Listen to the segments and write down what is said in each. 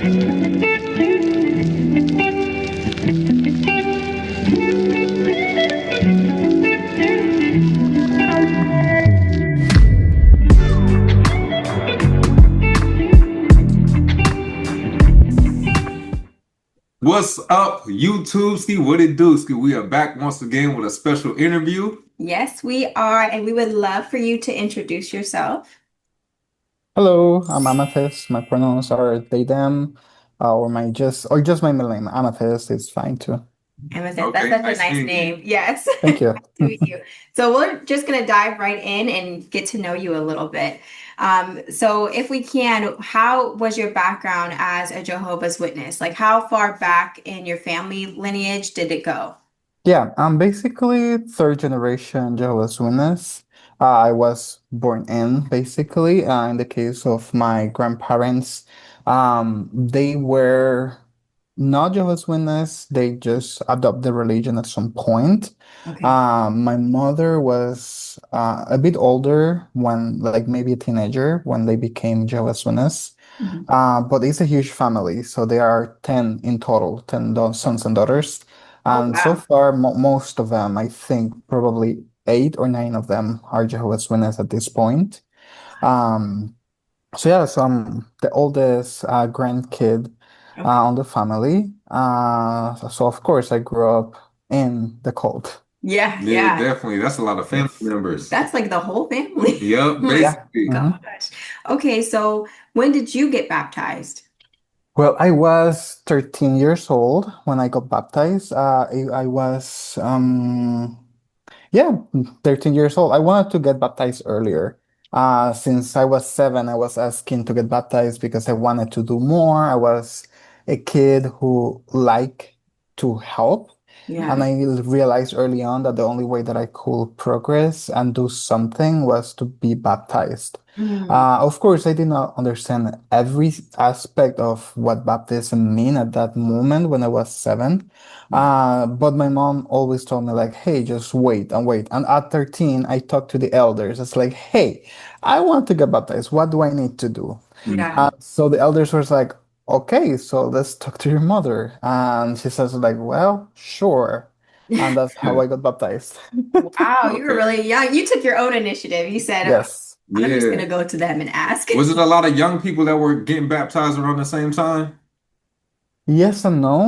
What's up, YouTube? Ski? What it do? Ski? We are back once again with a special interview. Yes, we are, and we would love for you to introduce yourself. Hello, I'm Amethyst. My pronouns are they, them, or just my middle name. Amethyst is fine too. Amethyst, that's Okay, such a nice nice meeting you. name. Yes. Thank you. Nice to meet you. So we're just gonna dive right in and get to know you a little bit. So if we can, how was your background as a Jehovah's Witness? Like how far back in your family lineage did it go? Yeah, I'm basically third generation Jehovah's Witness. I was born in basically. In the case of my grandparents, they were not Jehovah's Witness. They just adopted the religion at some point. Okay. My mother was a bit older when, like maybe a teenager, when they became Jehovah's Witness. Mhm. But it's a huge family, so there are 10 in total, 10 sons and daughters. Oh, And so wow. far, mo most of them, I think probably eight or nine of them are Jehovah's Witnesses at this point. Um, so yeah, so I'm the oldest grandkid Okay. on the family. So of course I grew up in the cult. Yeah, Yeah, yeah. definitely. That's a lot of family Yes. members. That's like the whole family. Yep, My Yeah. basically. Mhm. gosh. Okay, so when did you get baptized? Well, I was 13 years old when I got baptized. I was Yeah, 13 years old. I wanted to get baptized earlier. Since I was seven, I was asking to get baptized because I wanted to do more. I was a kid who liked to help. And Yeah. I realized early on that the only way that I could progress and do something was to be baptized. Mm, Of course, I did not understand every aspect of what baptism mean at that moment when I was seven. yeah. But my mom always told me like, hey, just wait and wait. And at 13, I talked to the elders. It's like, hey, I want to get baptized. What do I need to do? Yeah. So the elders was like, okay, so let's talk to your mother. And she says like, well, sure. And that's how I got baptized. Wow, you were Okay. really young. You took your own initiative. You said, Yes. I'm just Yeah. gonna go to them and ask. Was it a lot of young people that were getting baptized around the same time? Yes and no.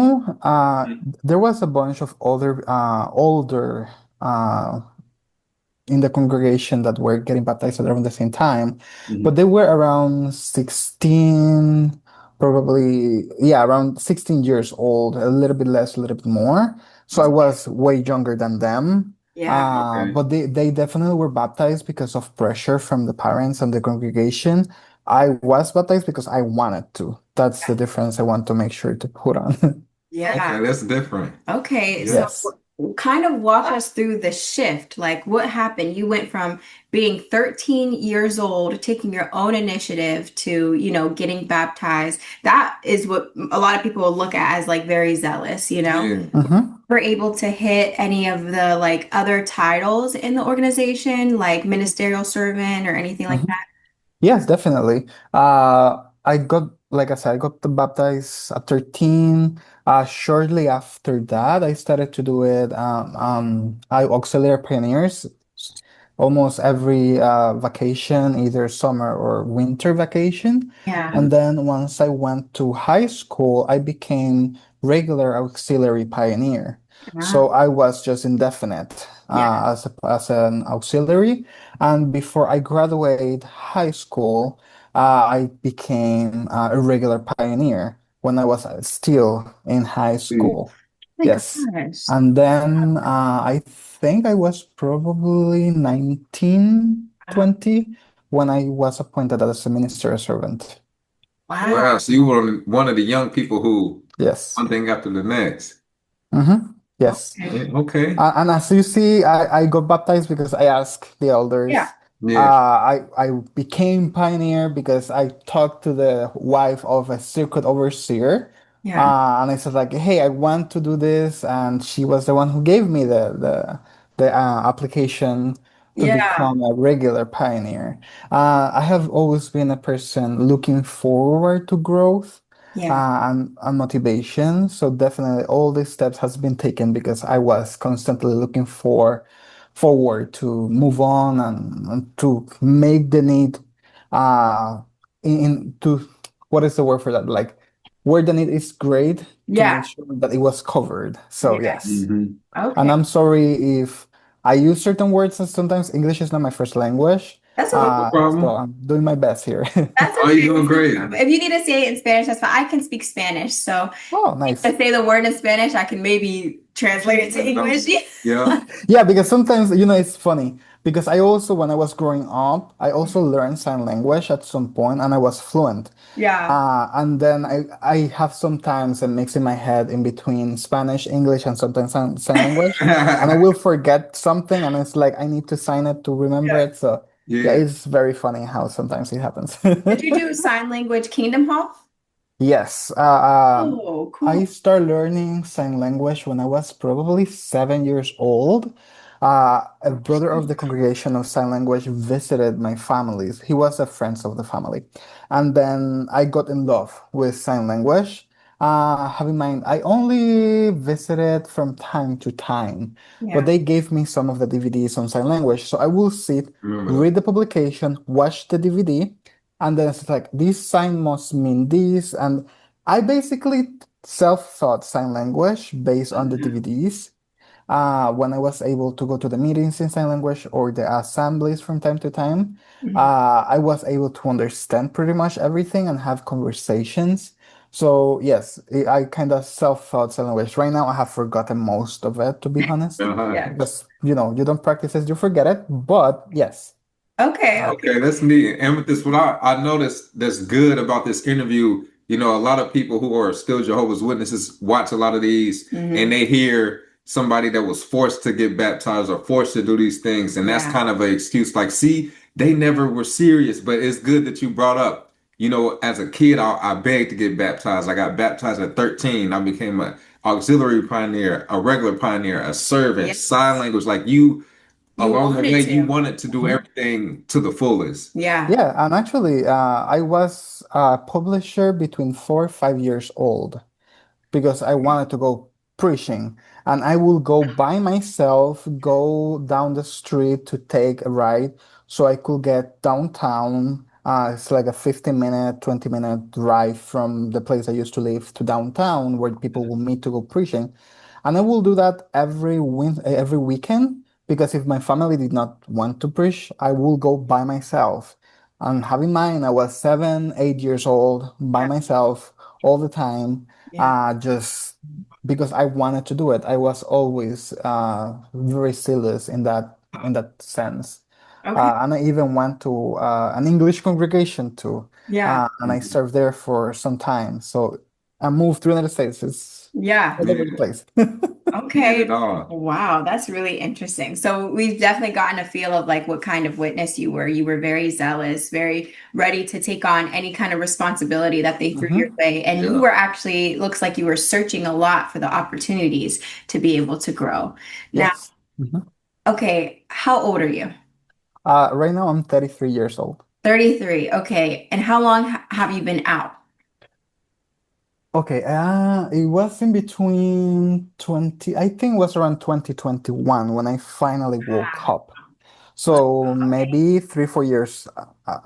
There was a bunch of older uh, in the congregation that were getting baptized around the same time, but Mhm. they were around 16, probably, yeah, around 16 years old, a little bit less, a little bit more. So I was way younger than them. Yeah. Okay. But they definitely were baptized because of pressure from the parents and the congregation. I was baptized because I wanted to. That's the difference I want to make sure to put on. Yeah. Okay, that's different. Okay, so Yeah. Yes. kind of walk us through the shift. Like what happened? You went from being 13 years old, taking your own initiative to, getting baptized. That is what a lot of people will look at as like very zealous, you know? Yeah. Mm-hmm. Were able to hit any of the like other titles in the organization, like ministerial servant or anything like that? Yes, definitely. I got, like I said, I got baptized at 13. Shortly after that, I started to do it. I auxiliary pioneers almost every vacation, either summer or winter vacation. Yeah. And then once I went to high school, I became regular auxiliary pioneer. Wow. So I was just indefinite Yeah. as an auxiliary. And before I graduate high school, I became a regular pioneer when I was still in high Mm. school. My Yes. gosh. And then I think I was probably 19, Wow. 20 when I was appointed as a ministerial servant. Wow. Wow, so you were one of the young people who Yes. one thing after the next. Yes. Okay. Yeah, okay. And as you see, I got baptized because I asked the Yeah. elders. Yeah. I became pioneer because I talked to the wife of a circuit overseer. Yeah. And I said like, hey, I want to do this. And she was the one who gave me the application to Yeah. become a regular pioneer. I have always been a person looking forward to growth. Yeah. and motivation. So definitely all these steps has been taken because I was constantly looking forward to move on and to make the need uh in to what is the word for that? Like where the need is great to Yeah. make sure that it was covered. So Yes. yes. Hmm. And Okay. I'm sorry if I use certain words and sometimes English is not my first language. That's No okay. So problem. I'm doing my best here. That's Oh, okay. you doing That's no great. problem. If you need to say it in Spanish, that's fine. I can speak Spanish, so Oh, to nice. say the word in Spanish, I can maybe translate it to English. Yeah. Yeah, because sometimes, it's funny because I also, when I was growing up, I also learned sign language at some point and I was fluent. Yeah. And then I have sometimes a mix in my head in between Spanish, English, and sometimes sign language. And I will forget something and it's like I need to sign it to remember Yeah. it. So yeah, Yeah. it's very funny how sometimes it happens. Did you do sign language Kingdom Hall? Yes, Oh, I cool. started learning sign language when I was probably 7 years old. A brother of the congregation of sign language visited my families. He was a friend of the family. And then I got in love with sign language. Have in mind, I only visited from time to time, but Yeah. they gave me some of the DVDs on sign language. So I will sit, Remember that. read the publication, watch the DVD, and then it's like, this sign must mean this. And I basically self-taught sign language based on the DVDs. When I was able to go to the meetings in sign language or the assemblies from time to time, Mhm. I was able to understand pretty much everything and have conversations. So yes, I kind of self-taught sign language. Right now, I have forgotten most of it, to be honest, Uh-huh. Yeah. because you don't practice it, you forget it. But yes. Okay. Okay. Okay, that's neat. Amethyst, what I noticed that's good about this interview, a lot of people who are still Jehovah's Witnesses watch a lot of these and Hmm. they hear somebody that was forced to get baptized or forced to do these things. And that's Yeah. kind of an excuse like, see, they never were serious, but it's good that you brought up, as a kid, I begged to get baptized. I got baptized at 13. I became an auxiliary pioneer, a regular pioneer, a servant, sign Yes. language. Like you, You along the wanted way, you to. wanted to do Mhm. everything to the fullest. Yeah. Yeah, and actually, I was a publisher between 4 or 5 years old because I wanted to go preaching. And I will go by myself, go down the street to take a ride so I could get downtown. It's like a 15-minute, 20-minute drive from the place I used to live to downtown where people will meet to go preaching. And I will do that every weekend because if my family did not want to preach, I will go by myself. And have in mind, I was 7, 8 years old by Yeah. myself all the time, Yeah. just because I wanted to do it. I was always very zealous in that sense. Okay. And I even went to an English congregation too, Yeah. and I Mhm. served there for some time. So I moved to the United States. It's Yeah. all over the Yeah, place. did Okay. it all. Wow, that's really interesting. So we've definitely gotten a feel of like what kind of witness you were. You were very zealous, very ready to take on any kind of responsibility that they threw your Hmm. way. And you Yeah. were actually, looks like you were searching a lot for the opportunities to be able to grow. Now, Yes. Mhm. okay, how old are you? Right now, I'm 33 years old. 33. Okay. And how long have you been out? Okay, it was in between 20, I think it was around 2021 when I finally woke Ah, up. So okay. maybe 3, 4 years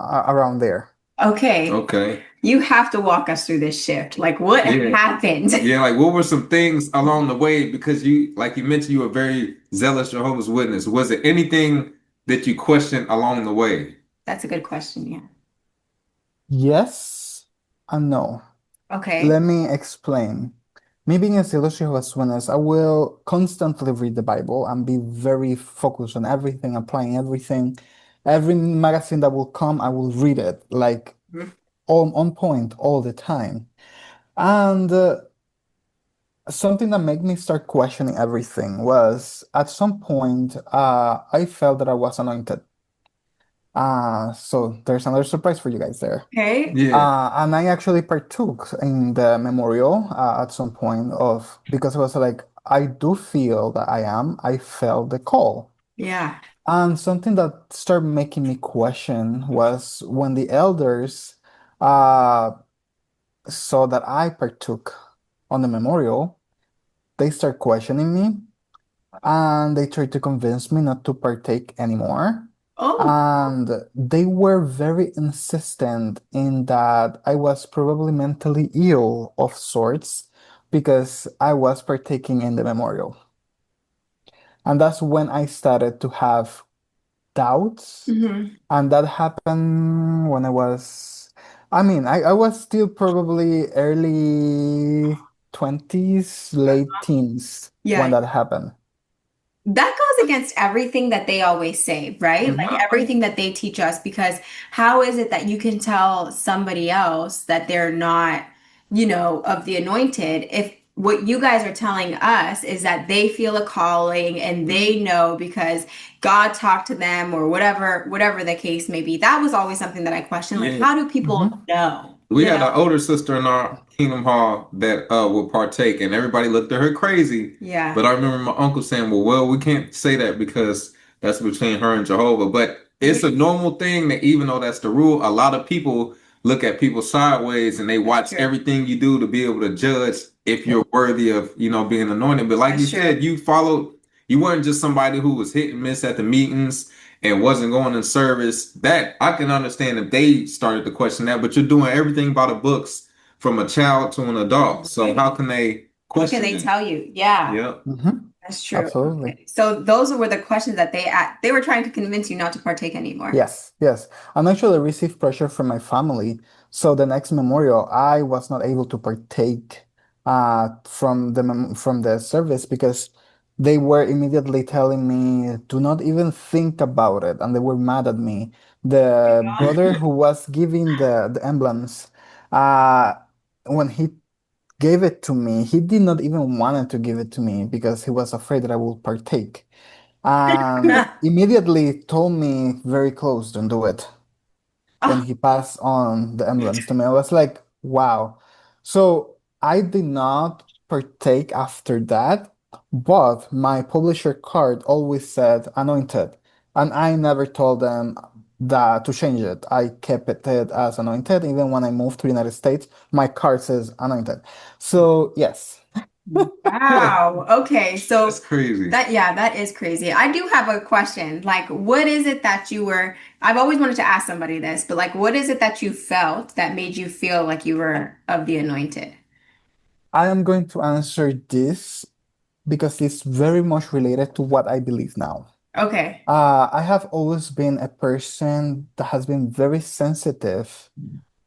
around there. Okay. Okay. You have to walk us through this shift. Like what Yeah. happened? Yeah, like what were some things along the way? Because like you mentioned, you were very zealous Jehovah's Witness. Was it anything that you questioned along the way? That's a good question. Yeah. Yes and no. Okay. Let me explain. Me being a Jehovah's Witness, I will constantly read the Bible and be very focused on everything, applying everything. Every magazine that will come, I will read it like Mhm. on point all the time. And something that made me start questioning everything was at some point, I felt that I was anointed. So there's another surprise for you guys there. Okay. Yeah. And I actually partook in the memorial at some point of because it was like I do feel that I felt the call. Yeah. And something that started making me question was when the elders uh saw that I partook on the memorial, they start questioning me and they tried to convince me not to partake anymore. Oh, And they were very insistent in that I was probably mentally ill of sorts because I was partaking in the memorial. And that's when I started to have doubts. mhm. And that happened when I was still probably early 20s, late teens when Yeah. that happened. That goes against everything that they always say, right? Like Mhm. everything that they teach us, because how is it that you can tell somebody else that they're not, of the anointed if what you guys are telling us is that they feel a calling and they know because God talked to them or whatever the case may be. That was always something that I questioned. Like, Yeah. how do people Mhm. know? We had an older sister in our Kingdom Hall that would partake, and everybody looked at her crazy. Yeah. But I remember my uncle saying, well, we can't say that because that's between her and Jehovah. But it's a normal thing that even though that's the rule, a lot of people look at people sideways and they watch true. everything you do to be able to judge if you're worthy of, being anointed. But like you That's true. said, you weren't just somebody who was hit and miss at the meetings and wasn't going in service. That I can understand if they started to question that, but you're doing everything by the books from a child to an adult. So how can they What can question they it? tell you? Yeah. Yep. Mhm. That's true. Absolutely. Okay. So those were the questions that they were trying to convince you not to partake anymore. Yes, yes. And actually received pressure from my family. So the next memorial, I was not able to partake from the service because they were immediately telling me, do not even think about it. And they were mad at me. The brother who was giving the emblems, uh, when he gave it to me, he did not even wanted to give it to me because he was afraid that I would partake. And immediately told me very close, don't do it. When Oh, he passed on the emblems to me, I was like, wow. So I did not partake after that, but my publisher card always said anointed. And I never told them that to change it. I kept it as anointed. Even when I moved to the United States, my card says anointed. So yes. wow. Okay. So That's crazy. that is crazy. I do have a question. Like, what is it that I've always wanted to ask somebody this, but like, what is it that you felt that made you feel like you were of the anointed? I am going to answer this because it's very much related to what I believe now. Okay. I have always been a person that has been very sensitive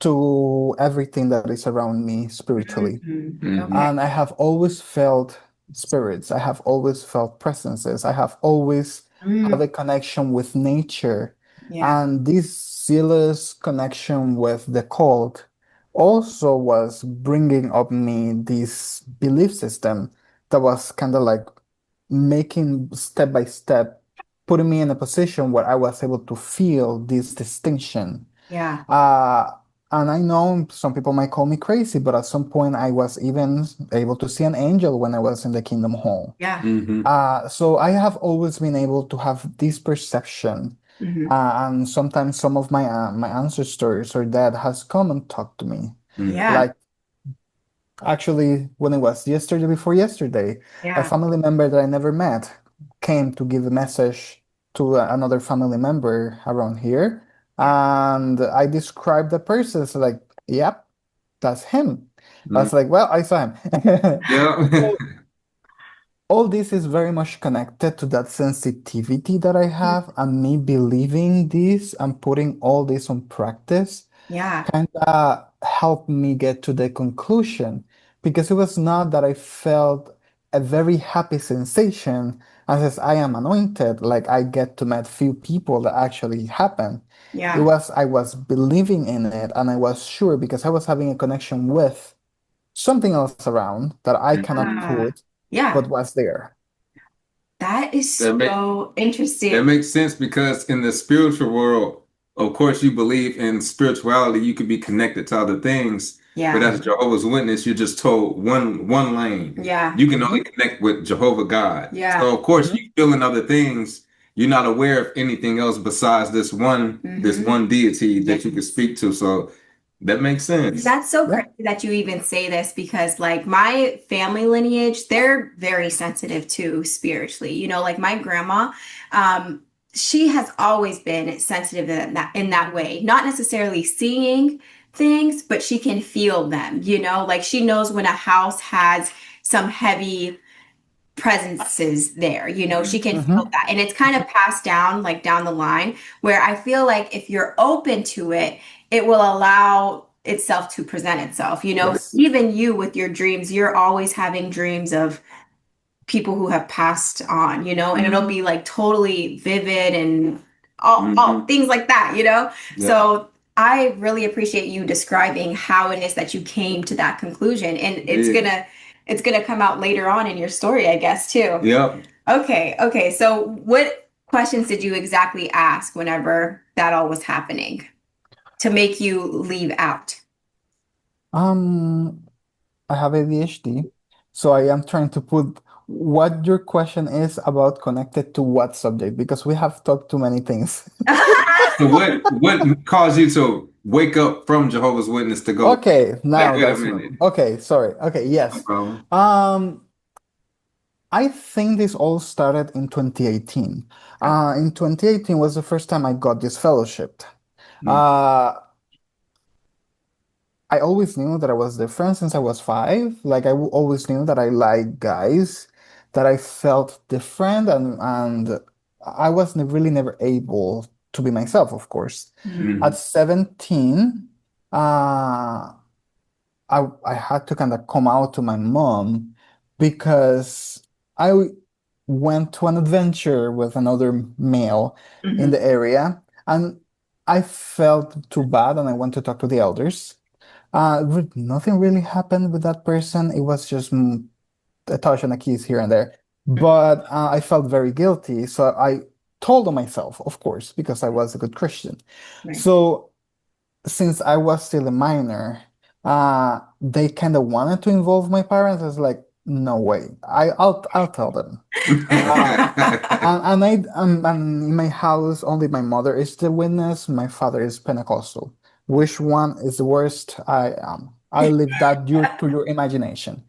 to everything that is around me spiritually. Hmm. Okay. And I have always felt spirits. I have always felt presences. I have always had Mm, a connection with nature. yeah. And this zealous connection with the cult also was bringing up me this belief system that was kind of like making step by step, putting me in a position where I was able to feel this distinction. Yeah. Uh, and I know some people might call me crazy, but at some point I was even able to see an angel when I was in the Kingdom Hall. Yeah. Hmm. So I have always been able to have this perception. Hmm. And sometimes some of my ancestors or dad has come and talked to me. Yeah. Like actually, when it was yesterday before yesterday, a Yeah. family member that I never met came to give a message to another family member around here. Yeah. And I described the person, so like, yep, that's him. I Hmm. was like, well, I saw him. Yeah. So all this is very much connected to that sensitivity that I have and me believing this and putting all this on practice Yeah. kind of helped me get to the conclusion because it was not that I felt a very happy sensation as I am anointed, like I get to meet few people that actually happen. It Yeah. was I was believing in it and I was sure because I was having a connection with something else around that I cannot Ah, put, yeah. but was there. That is That make so that interesting. makes sense because in the spiritual world, of course, you believe in spirituality. You could be connected to other things, but Yeah. as Jehovah's Witness, you're just told one lane. Yeah. You can only Mhm. connect with Jehovah God. Yeah. So of course, Mhm. you feel in other things. You're not aware of anything else besides this one Hmm. deity Yeah. that you can speak to. So That makes sense. That's so Yeah. crazy that you even say this because, like, my family lineage, they're very sensitive too spiritually. You know, like my grandma, um, she has always been sensitive in that way, not necessarily seeing things, but she can feel them, you know, like she knows when a house has some heavy presences there. You know, she can feel Mm-hmm. that. And it's kind of passed down, like down the line, where I feel like if you're open to it, it will allow itself to present itself. You know, Yes. even you with your dreams, you're always having dreams of people who have passed on, you know, and it'll be like totally vivid and all Hmm. things like that, you know? Yep. So I really appreciate you describing how it is that you came to that conclusion. And Yeah. it's gonna come out later on in your story, I guess, too. Yep. Okay, okay. So what questions did you exactly ask whenever that all was happening to make you leave out? Um, I have ADHD, so I am trying to put what your question is about connected to what subject because we have talked too many things. So what caused you to wake up from Jehovah's Witness to go, Okay, wait, now wait a that's minute. okay. Sorry. Okay, No yes. problem. Um, I think this all started in 2018. In 2018 was the first time I got this fellowship. Mm, Uh, I always knew that I was different since I was five. Like always knew that I like guys, that I felt different, and I was really never able to be myself, of course. At mm, 17, uh, I had to kind of come out to my mom because I went to an adventure with another male in Mhm. the area, and I felt too bad, and I went to talk to the elders. Nothing really happened with that person. It was just a touch and a kiss here and there. But I felt very guilty. So I told on myself, of course, because I was a good Christian. Right. So since I was still a minor, they kind of wanted to involve my parents. I was like, no way. I'll tell them. Uh, mm. and in my house, only my mother is the witness. My father is Pentecostal. Which one is the worst? I leave that to your imagination.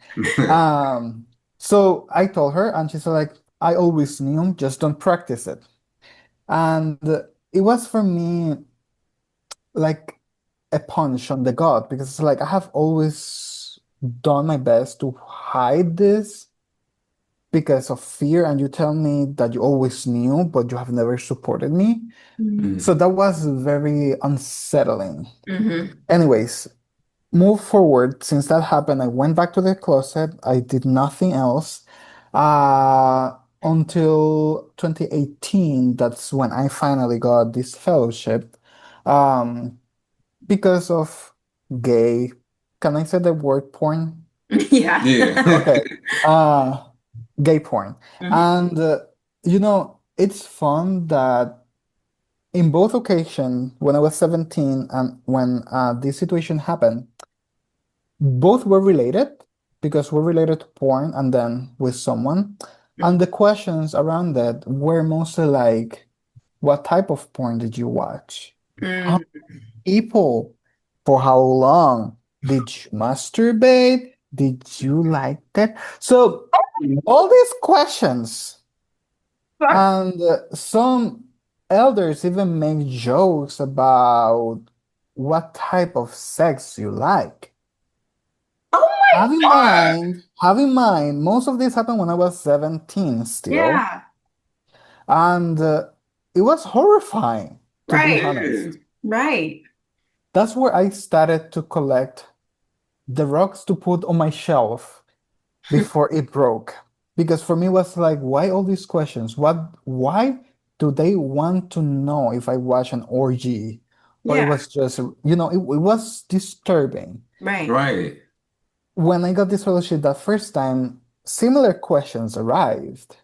Um, so I told her, and she's like, I always knew, just don't practice it. And it was for me like a punch on the gut because it's like I have always done my best to hide this because of fear, and you tell me that you always knew, but you have never supported me. So that was very unsettling. Mm-hmm. Anyways, move forward. Since that happened, I went back to the closet. I did nothing else until 2018. That's when I finally got this fellowship. Um, because of gay, can I say the word porn? Yeah. Yeah. Okay. Uh, Gay porn. Mhm. And it's fun that in both occasions, when I was 17 and when this situation happened, both were related because we're related to porn and then with someone. And the questions around that were mostly like, what type of porn did you watch? How Mm. people? For how long? Did you masturbate? Did you like that? So all these questions, and some elders even make jokes about what type of sex you like. Oh my God. Have in mind, most of this happened when I was 17 still, Yeah. and it was horrifying, to be Right. Yeah. honest. Right. That's where I started to collect the rocks to put on my shelf before it broke. Because for me, it was like, why all these questions? Why do they want to know if I watch an orgy? Or it Yeah. was just, it was disturbing. Right. Right. When I got this fellowship that first time, similar questions arrived.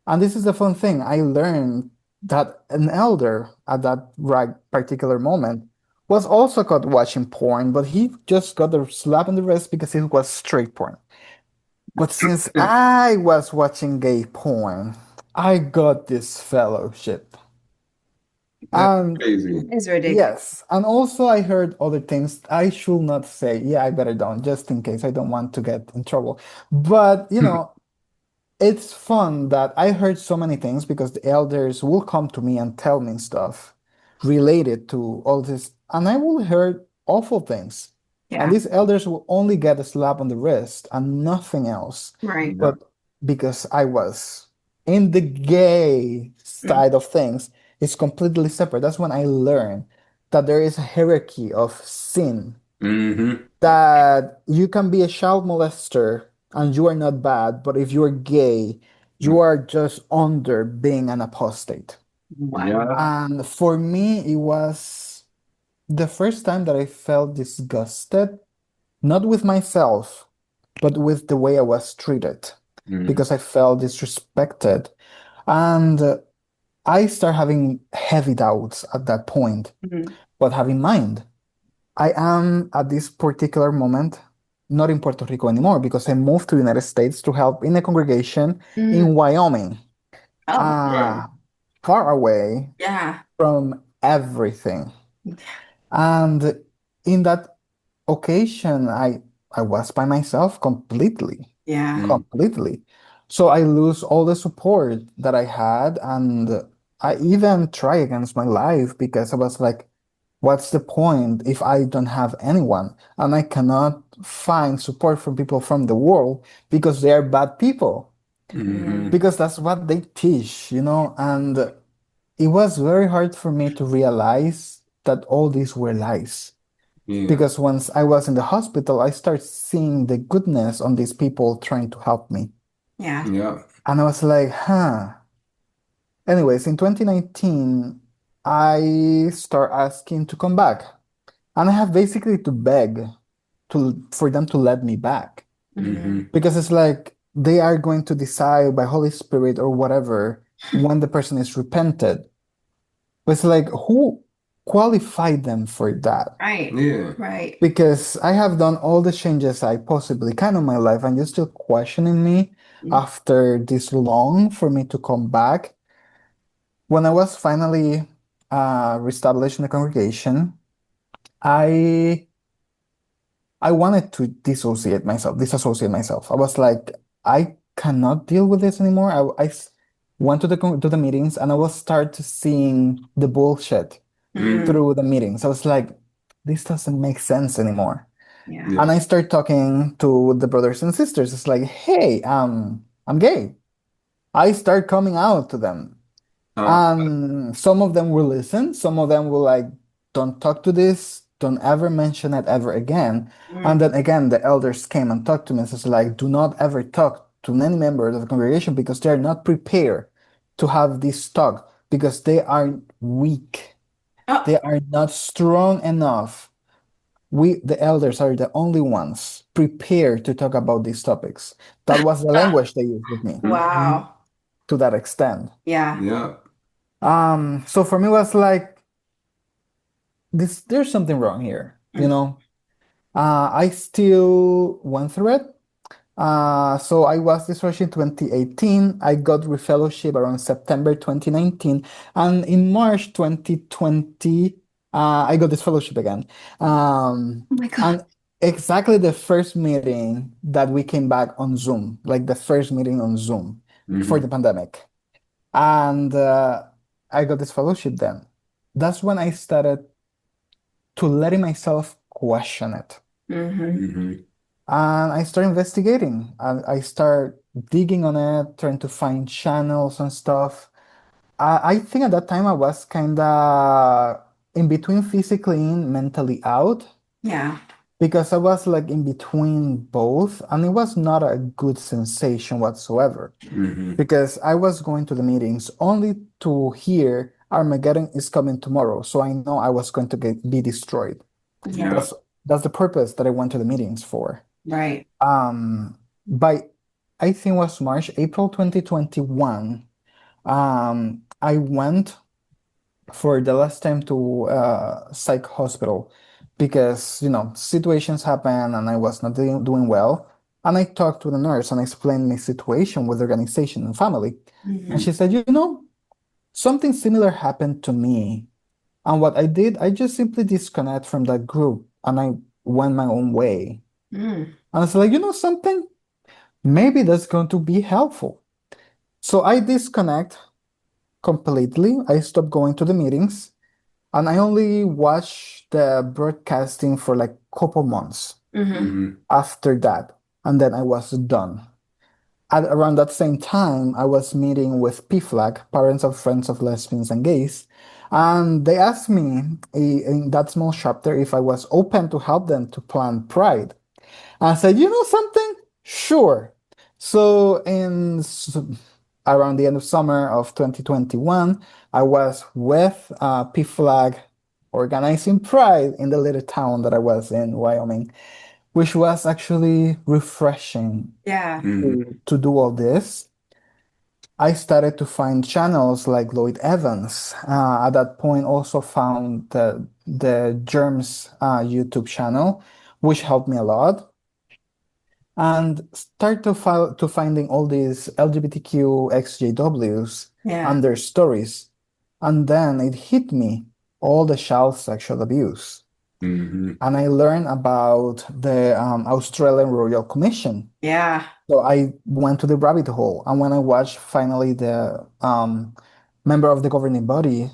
And this is the fun thing. I learned that an elder at that right particular moment was also caught watching porn, but he just got the slap on the wrist because it was straight porn. But since I was watching gay porn, I got this fellowship. That's And crazy. It's ridiculous. yes, and also I heard other things I should not say. Yeah, I better don't, just in case I don't want to get in trouble. But it's fun that I heard so many things because the elders will come to me and tell me stuff related to all this, and I will hear awful things. And Yeah. these elders will only get a slap on the wrist and nothing else. Right. Yeah. But because I was in the gay Mm. side of things, it's completely separate. That's when I learned that there is a hierarchy of sin, Mm-hmm. that you can be a child molester and you are not bad, but if you're gay, you are just under being an apostate. Yeah. Wow. And for me, it was the first time that I felt disgusted, not with myself, but with the way I was treated, Mm-hmm. because I felt disrespected. And I start having heavy doubts at that point. Mhm. But have in mind, I am at this particular moment not in Puerto Rico anymore because I moved to the United States to help in a congregation Mm. in Wyoming, Oh, uh, Right. far away yeah. from everything. And in that occasion, I was by myself completely, Yeah. Mm-hmm. completely. So I lose all the support that I had, and I even try against my life because I was like, what's the point if I don't have anyone and I cannot find support from people from the world because they are bad people? Mm-hmm. Mm. Because that's what they teach. And it was very hard for me to realize that all these were lies. Yeah. Because once I was in the hospital, I started seeing the goodness on these people trying to help me. Yeah. Yeah. And I was like, huh. Anyways, in 2019, I start asking to come back. And I have basically to beg for them to let me back. Mhm. Mm-hmm. Because it's like they are going to decide by Holy Spirit or whatever when the person is repented. But it's like who qualified them for that? Right. Yeah. Right. Because I have done all the changes I possibly can in my life, and you're still questioning me Mm. after this long for me to come back. When I was finally reestablished in the congregation, I I wanted to disassociate myself. I was like, I cannot deal with this anymore. Went to the meetings and I was start to seeing the bullshit Mm-hmm. Mm. through the meetings. I was like, this doesn't make sense anymore. Yeah. Yeah. And I start talking to the brothers and sisters. It's like, hey, I'm gay. I start coming out to them. Uh, And some of them will listen, some of them will like, don't talk to this, don't ever mention it ever again. And Mm. then again, the elders came and talked to me and says like, do not ever talk to any member of the congregation because they are not prepared to have this talk because they are weak. Oh. They are not strong enough. We, the elders, are the only ones prepared to talk about these topics. That was the language they used with me mm-hmm. Wow. to that extent. Yeah. Yeah. So for me, it was like, there's something wrong here, you Mm. know. I still went through it. So I was discharged in 2018. I got refellowship around September 2019, and in March 2020, I got this fellowship again. Oh my God. And exactly the first meeting that we came back on Zoom, like the first meeting on Zoom before Mm-hmm. the pandemic, and I got this fellowship then. That's when I started to letting myself question it. Mm-hmm. Mm-hmm. And I start investigating. I start digging on it, trying to find channels and stuff. I think at that time I was kind of in between physically in, mentally out, Yeah. because I was like in between both, and it was not a good sensation whatsoever. Mm-hmm. Because I was going to the meetings only to hear Armageddon is coming tomorrow, so I know I was going to be destroyed. Yeah. Yeah. That's the purpose that I went to the meetings for. Right. By I think it was March, April 2021, I went for the last time to psych hospital because situations happen and I was not doing well. And I talked to the nurse and explained my situation with the organization and family. And Mm-hmm. she said, something similar happened to me And what I did, I just simply disconnect from that group and I went my own way. Mm. And I was like, something? Maybe that's going to be helpful. So I disconnect completely. I stopped going to the meetings and I only watched the broadcasting for like a couple months Mm-hmm. Mm-hmm. after that. And then I was done. At around that same time, I was meeting with PFLAG, Parents of Friends of Lesbians and Gays, and they asked me in that small chapter if I was open to help them to plan Pride. I said, something? Sure. So around the end of summer of 2021, I was with PFLAG organizing Pride in the little town that I was in, Wyoming, which was actually refreshing Yeah. Mm-hmm. to do all this. I started to find channels like Lloyd Evans. At that point, also found the Germs YouTube channel, which helped me a lot. And start to finding all these LGBTQ XJWs Yeah. and their stories. And then it hit me, all the child sexual abuse. Mm-hmm. And I learned about the Australian Royal Commission. Yeah. So I went to the rabbit hole, and when I watched finally the member of the governing body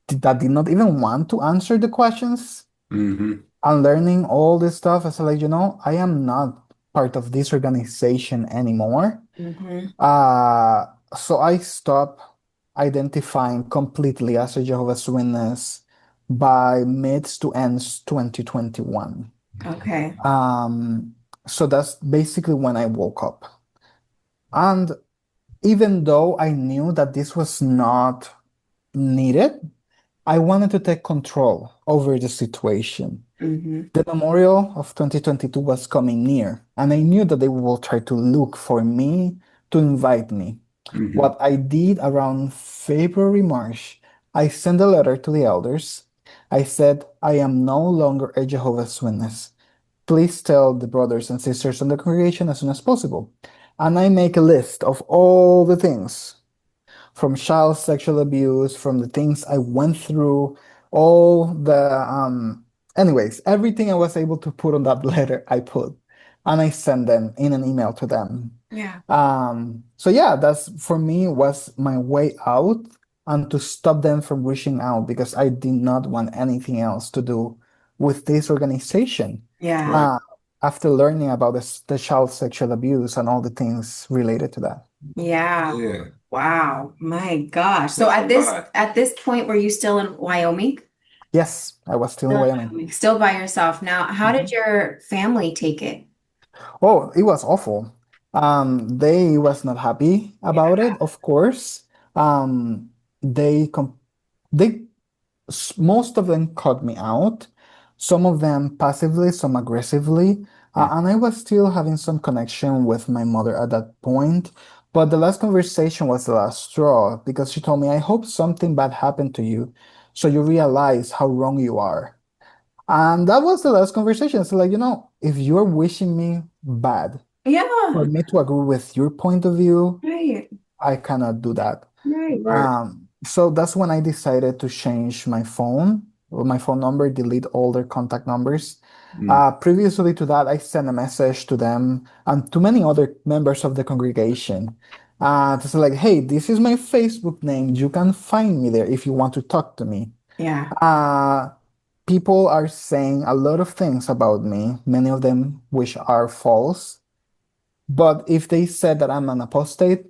that did not even want to answer the questions, Mm-hmm. and learning all this stuff, I said, like, I am not part of this organization anymore. Mm-hmm. Uh, so I stopped identifying completely as a Jehovah's Witness by mid to ends 2021. Okay. Um, so that's basically when I woke up. And even though I knew that this was not needed, I wanted to take control over the situation. Mm-hmm. The memorial of 2022 was coming near, and I knew that they will try to look for me to invite me. Mm-hmm. What I did around February, March, I sent a letter to the elders. I said, I am no longer a Jehovah's Witness. Please tell the brothers and sisters in the congregation as soon as possible. And I make a list of all the things from child sexual abuse, from the things I went through, all anyways, everything I was able to put on that letter, I put, and I sent them in an email to them. Yeah. So yeah, that's for me was my way out and to stop them from reaching out because I did not want anything else to do with this organization. Yeah. Right. Uh, after learning about the child sexual abuse and all the things related to that. Yeah. Yeah. Wow. My gosh. So That's at a this lot. at this point, were you still in Wyoming? Yes, I was still in Still in Wyoming. Wyoming. Still by yourself. Now, how did Mhm. your family take it? Oh, it was awful. They was not happy about Yeah. it, of course. They they most of them cut me out. Some of them passively, some aggressively. Mm. And I was still having some connection with my mother at that point. But the last conversation was the last straw because she told me, I hope something bad happened to you so you realize how wrong you are. And that was the last conversation. So, like, if you're wishing me bad for Yeah. me to agree with your point of view, Right. I cannot do that. Right. Right. So that's when I decided to change my phone, or my phone number, delete all their contact numbers. Mm. Previously to that, I sent a message to them and to many other members of the congregation to say, like, hey, this is my Facebook name. You can find me there if you want to talk to me. Yeah. Uh, People are saying a lot of things about me, many of them which are false. But if they said that I'm an apostate,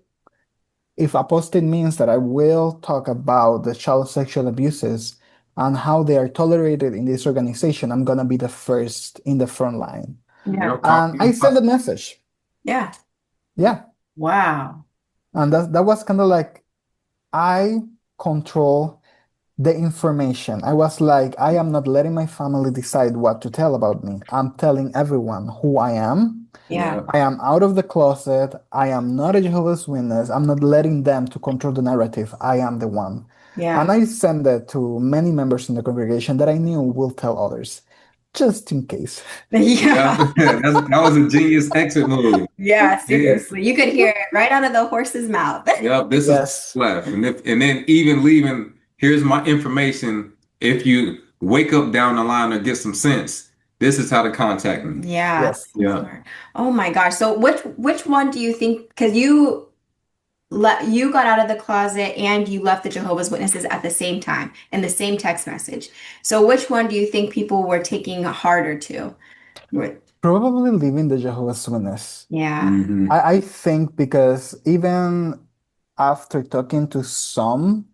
if apostate means that I will talk about the child sexual abuses and how they are tolerated in this organization, I'm gonna be the first in the front line. Yeah. Call And me I sent a message. Yeah. Yeah. Wow. And that was kind of like I control the information. I was like, I am not letting my family decide what to tell about me. I'm telling everyone who I am. Yeah. I am out of the closet. I am not a Jehovah's Witness. I'm not letting them to control the narrative. I am the one. And Yeah. I sent that to many members in the congregation that I knew will tell others, just in case. Yeah. Yeah. That was a genius exit move. Yeah, Yeah. seriously. You could hear it right out of the horse's mouth. Yep. This is Yes. left. And then even leaving, here's my information. if you wake up down the line or get some sense, this is how to contact me. Yeah. Yes. Yeah. Smart. Oh my gosh. So which one do you think, because you got out of the closet and you left the Jehovah's Witnesses at the same time in the same text message. So which one do you think people were taking harder to? Probably leaving the Jehovah's Witness. Yeah. Mm-hmm. I think because even after talking to some,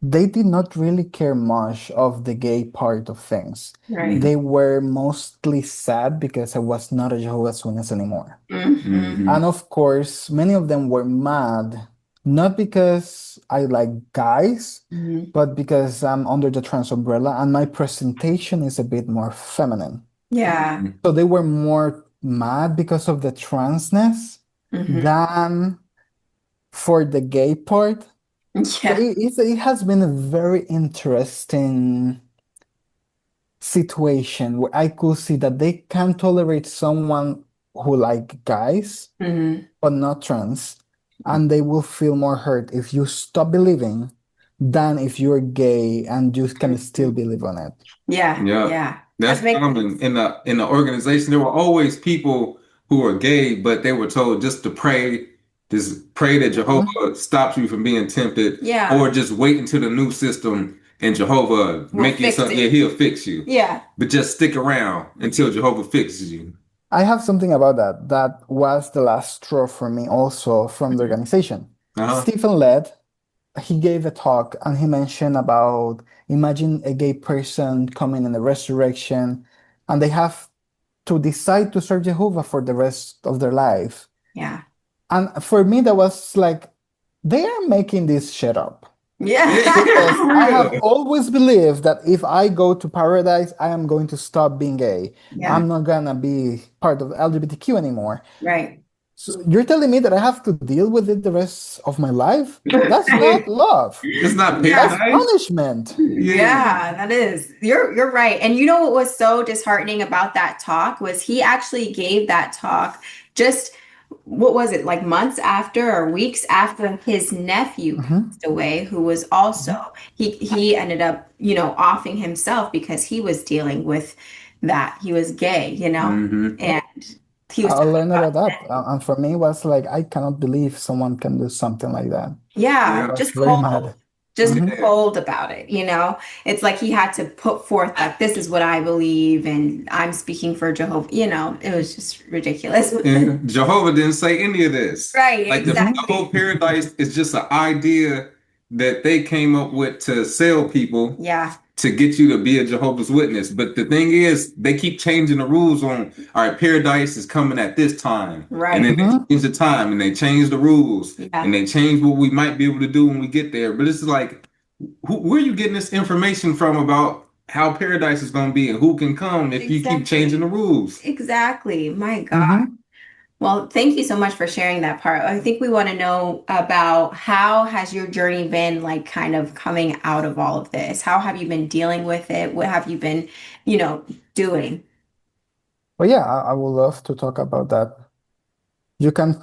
they did not really care much of the gay part of things. Right. They were mostly sad because I was not a Jehovah's Witness anymore. Mm-hmm. And of course, many of them were mad, not because I like guys, Mm-hmm. but because I'm under the trans umbrella and my presentation is a bit more feminine. Yeah. So they were more mad because of the transness Mm-hmm. than for the gay part. So Yeah. it has been a very interesting situation where I could see that they can tolerate someone who like guys Mm-hmm. but not trans, and they will feel more hurt if you stop believing than if you're gay and you can still believe on it. Yeah. Yeah. Yeah. That's That makes common in the organization. There were always people who were gay, but they were told just pray that Jehovah stops you from being tempted, Yeah. or just wait until the new system and Jehovah Will make you fix something. it. Yeah, he'll fix you. Yeah. But just stick around until Jehovah fixes you. I have something about that. That was the last straw for me also from the organization. Uh-huh. Stephen Led, he gave a talk and he mentioned about imagine a gay person coming in the resurrection and they have to decide to serve Jehovah for the rest of their life. Yeah. And for me, that was like, they are making this shit up. Yeah. Because For I have real. always believed that if I go to paradise, I am going to stop being gay. Yeah. I'm not gonna be part of LGBTQ anymore. Right. So you're telling me that I have to deal with it the rest of my life? That's not love. It's not Yeah. That's paradise. punishment. Yeah, that is. You're right. And you know what was so disheartening about that talk was he actually gave that talk just what was it, like months after or weeks after his nephew Mhm. passed away, who was also he ended up, offing himself because he was dealing with that. He was gay, Mm-hmm. and he was I talking learned about about that. And for me, it was like, I cannot believe someone can do something like that. yeah, Yeah. I was just very cold. mad. Just Mhm. cold about it, It's like he had to put forth like this is what I believe and I'm speaking for Jehovah. It was just ridiculous. And Jehovah didn't say any of this. Right, Like the exactly. whole paradise is just an idea that they came up with to sell people Yeah, to get you to be a Jehovah's Witness. But the thing is, they keep changing the rules on, all right, paradise is coming at this time. And right. then they Mhm. change the time and they change the rules Yeah, and they change what we might be able to do when we get there. But it's like, where are you getting this information from about how paradise is going to be and who can come if you keep changing the rules? exactly. My God. Mhm. Well, thank you so much for sharing that part. I think we want to know about how has your journey been like kind of coming out of all of this? How have you been dealing with it? What have you been, doing? But yeah, I would love to talk about that. You can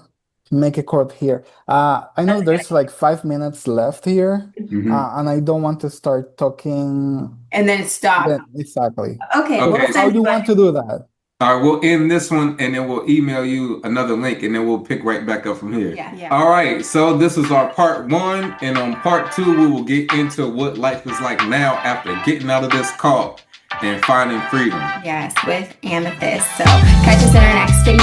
make a chord here. I know there's like 5 minutes left here, Mhm. and I don't want to start talking. And then stop. Exactly. Okay, Okay. we'll How send you you want to do that? All right, we'll end this one and then we'll email you another link and then we'll pick right back up from here. Yeah. All right, so this is our part 1, and on part 2, we will get into what life is like now after getting out of this cult and finding freedom. Yes, with Amethyst. So catch us in our next video.